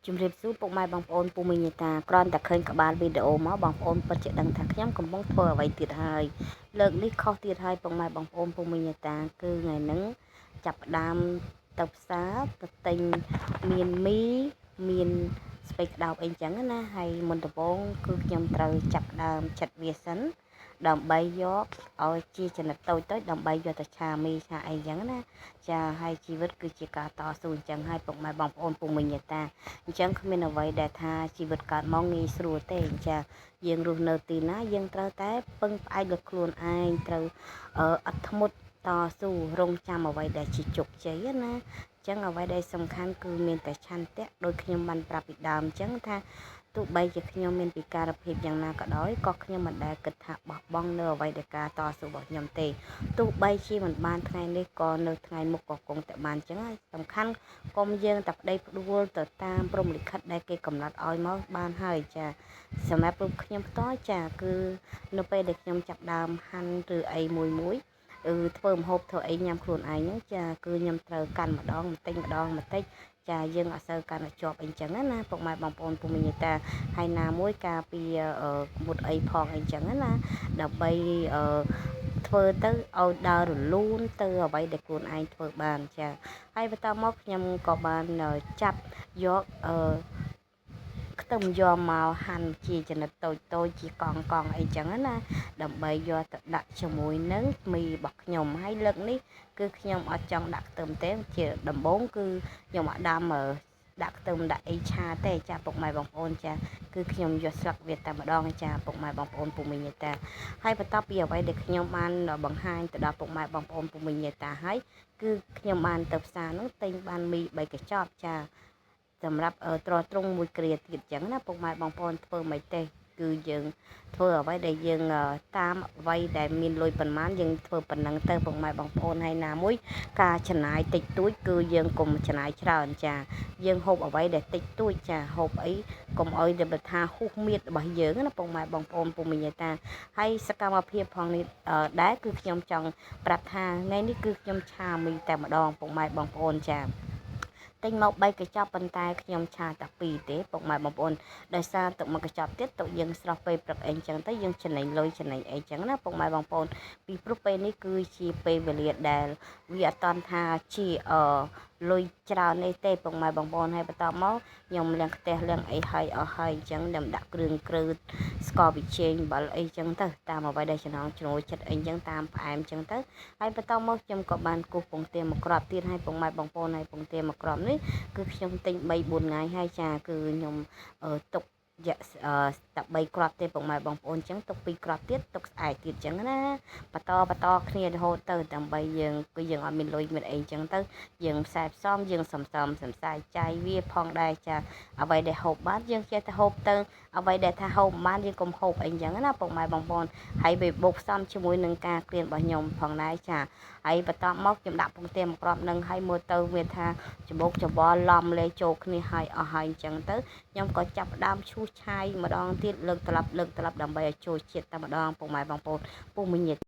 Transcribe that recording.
ជំរាបសួរពុកម៉ែបងប្អូនពូមីងតាគ្រាន់តែឃើញក្បាលវីដេអូមកបងប្អូនពិតជាដឹងថាខ្ញុំកំពុងធ្វើអ្វីទៀតហើយលើកនេះខុសទៀតហើយពុកម៉ែបងប្អូនពូមីងតាគឺថ្ងៃហ្នឹងចាប់ផ្ដើមទៅផ្សារទៅទិញមានមីមានស្ពៃក្តោបអីចឹងណាហើយមុនដំបូងគឺខ្ញុំត្រូវចាប់ផ្ដើមចិតវាសិនដើម្បីយកឲ្យជាចំណិតតូចៗដើម្បីយកទៅឆាមីឆាអីចឹងណាចាហើយជីវិតគឺជាការតស៊ូអញ្ចឹងហើយពុកម៉ែបងប្អូនពូមីងតាអញ្ចឹងគ្មានអ្វីដែលថាជីវិតកើតមកងាយស្រួលទេចាយើងរស់នៅទីណាយើងត្រូវតែពឹងផ្អែកលើខ្លួនឯងត្រូវអត់ធ្មត់តស៊ូរងចាំអ្វីដែលជាជោគជ័យណាចឹងអ្វីដែលសំខាន់គឺមានតែឆន្ទៈដោយខ្ញុំបានប្រាប់ពីដើមចឹងថាទោះបីជាខ្ញុំមានពិការភាពយ៉ាងណាក៏ដោយក៏ខ្ញុំមិនដែលគិតថាបោះបង់នៅអ្វីដែលការតស៊ូរបស់ខ្ញុំទេទោះបីជាមិនបានថ្ងៃនេះក៏នៅថ្ងៃមុខក៏គង់តែបានចឹងហើយសំខាន់កុំយើងតែប្តីផ្ដួលទៅតាមព្រហ្មលិខិតដែលគេកំណត់ឲ្យមកបានហើយចាសម្រាប់រូបខ្ញុំផ្ទាល់ចាគឺនៅពេលដែលខ្ញុំចាប់ដើមហាន់ឬអីមួយធ្វើម្ហូបធ្វើអីញ៉ាំខ្លួនឯងហ្នឹងចាគឺខ្ញុំត្រូវកាន់ម្ដងបន្តិចម្ដងចាយើងអត់សូវកាន់ឲ្យជាប់អីចឹងណាពុកម៉ែបងប្អូនពូមីងតាហើយណាមួយការពីមុតអីផងអីចឹងណាដើម្បីធ្វើទៅឲ្យដើររលូនទៅអ្វីដែលខ្លួនឯងធ្វើបានចាហើយបន្តមកខ្ញុំក៏បានចាប់យកខ្ទឹមយកមកហាន់ជាចំណិតតូចជាកង់អីចឹងណាដើម្បីយកទៅដាក់ជាមួយនឹងមីរបស់ខ្ញុំហើយលើកនេះគឺខ្ញុំអត់ចង់ដាក់ខ្ទឹមទេជាដំបូងគឺខ្ញុំអត់ដាក់ខ្ទឹមដាក់អីឆាទេចាពុកម៉ែបងប្អូនចាគឺខ្ញុំយកស្លឹកវាតែម្ដងចាពុកម៉ែបងប្អូនពូមីងតាហើយបន្ទាប់ពីអ្វីដែលខ្ញុំបានបង្ហាញទៅដល់ពុកម៉ែបងប្អូនពូមីងតាហើយគឺខ្ញុំបានទៅផ្សារនោះទិញបានមី3កញ្ចប់ចាសម្រាប់ត្រទ្រង់មួយគ្រាទៀតចឹងណាពុកម៉ែបងប្អូនធ្វើមិនទេគឺយើងធ្វើអ្វីដែលយើងតាមអ្វីដែលមានលុយប៉ុន្មានយើងធ្វើប៉ុណ្ណឹងទៅពុកម៉ែបងប្អូនហើយណាមួយការចំណាយតិចតួចគឺយើងកុំចំណាយច្រើនចាយើងហូបអ្វីដែលតិចតួចចាហូបអីកុំអោយតែថាហួសមៀតរបស់យើងណាពុកម៉ែបងប្អូនពូមីងតាហើយសកម្មភាពផងនេះដែរគឺខ្ញុំចង់ប្រាប់ថាថ្ងៃនេះគឺខ្ញុំឆាមីតែម្ដងពុកម៉ែបងប្អូនចាទិញមក3កញ្ចប់ប៉ុន្តែខ្ញុំឆាតែ2ទេពុកម៉ែបងប្អូនដោយសារទឹកមួយកញ្ចប់ទៀតទុកយើងស្រស់ពេលព្រឹកអីចឹងទៅយើងចំណេញលុយចំណេញអីចឹងណាពុកម៉ែបងប្អូនពីព្រោះពេលនេះគឺជាពេលវេលាដែលវាអត់តន់ថាជាលុយច្រើននេះទេពុកម៉ែបងប្អូនហើយបន្តមកខ្ញុំលាងខ្ទះលាងអីហើយអស់ហើយអញ្ចឹងខ្ញុំដាក់គ្រឿងក្រឺតស្ករវិជែងអំបិលអីចឹងទៅតាមអ្វីដែលចំណង់ចំណូលចិត្តអីចឹងតាមផ្អែមចឹងទៅហើយបន្តមកខ្ញុំក៏បានគូសពងទាមួយគ្រាប់ទៀតឲ្យពុកម៉ែបងប្អូនហើយពងទាមួយគ្រាប់នេះគឺខ្ញុំទិញ3-4ថ្ងៃហើយចាគឺខ្ញុំទុកតែ3គ្រាប់ទេពុកម៉ែបងប្អូនអញ្ចឹងទុក2គ្រាប់ទៀតទុកស្អែកទៀតអញ្ចឹងណាបន្តគ្នារហូតទៅដើម្បីយើងអត់មានលុយមានអីអញ្ចឹងទៅយើងផ្សាយផ្សំយើងសំសាយចាយវាផងដែរចាអ្វីដែលហូបបានយើងចេះតែហូបទៅអ្វីដែលថាហូបបានយើងកុំហូបអីអញ្ចឹងណាពុកម៉ែបងប្អូនហើយវាបូកផ្សំជាមួយនឹងការក្រៀនរបស់ខ្ញុំផងដែរចាហើយបន្តមកខ្ញុំដាក់ពងទាមួយគ្រាប់នឹងហើយមើលទៅវាថាច្បោកច្បល់ឡំលេចូលគ្នាហើយអស់ហើយអញ្ចឹងទៅខ្ញុំក៏ចាប់ផ្ដើមឈូសឆាយម្ដងទៀតលើកត្រឡប់ដើម្បីឲ្យចូលជាតិតែម្ដងពុកម៉ែបងប្អូនពុកមីង